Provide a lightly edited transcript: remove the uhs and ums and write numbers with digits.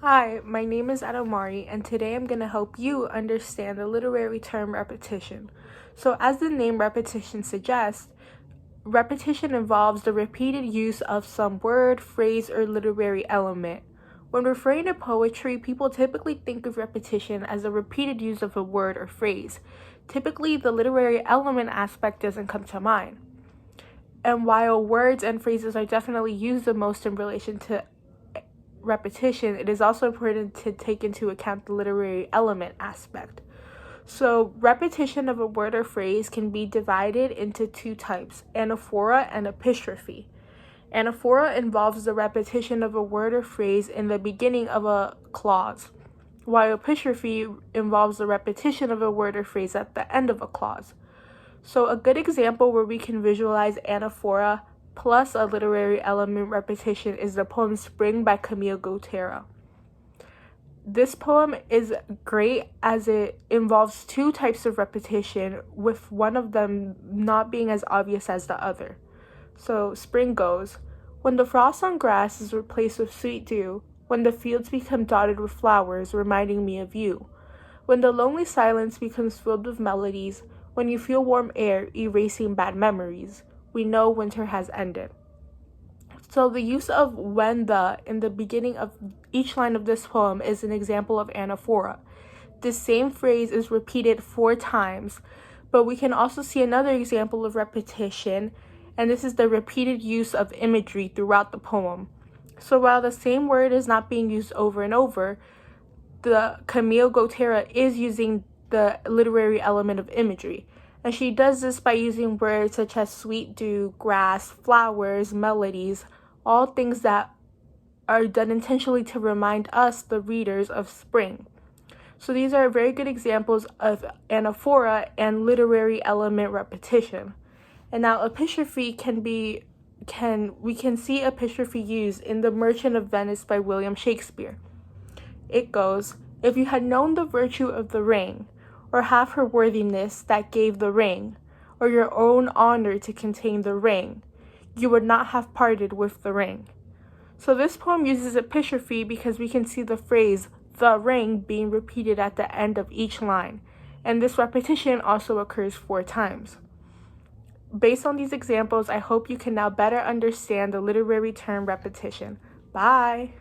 Hi, my name is Adamari, and today I'm going to help you understand the literary term repetition. So, as the name repetition suggests, repetition involves the repeated use of some word, phrase, or literary element. When referring to poetry, people typically think of repetition as a repeated use of a word or phrase. Typically, the literary element aspect doesn't come to mind. And while words and phrases are definitely used the most in relation to repetition, it is also important to take into account the literary element aspect. So, repetition of a word or phrase can be divided into two types, anaphora and epistrophe. Anaphora involves the repetition of a word or phrase in the beginning of a clause, while epistrophe involves the repetition of a word or phrase at the end of a clause. So, a good example where we can visualize anaphora plus a literary element repetition is the poem Spring by Camille Gotera. This poem is great as it involves two types of repetition, with one of them not being as obvious as the other. So, spring goes, when the frost on grass is replaced with sweet dew, when the fields become dotted with flowers reminding me of you, when the lonely silence becomes filled with melodies, when you feel warm air erasing bad memories, we know winter has ended. So the use of when the in the beginning of each line of this poem is an example of anaphora. This same phrase is repeated 4 times, but we can also see another example of repetition, and this is the repeated use of imagery throughout the poem. So while the same word is not being used over and over, the Camille Gotera is using the literary element of imagery. And she does this by using words such as sweet dew, grass, flowers, melodies, all things that are done intentionally to remind us, the readers, of spring. So these are very good examples of anaphora and literary element repetition. And now epistrophe we can see epistrophe used in The Merchant of Venice by William Shakespeare. It goes, if you had known the virtue of the ring, or half her worthiness that gave the ring, or your own honor to contain the ring, you would not have parted with the ring. So this poem uses epistrophe because we can see the phrase, the ring, being repeated at the end of each line, and this repetition also occurs 4 times. Based on these examples, I hope you can now better understand the literary term repetition. Bye!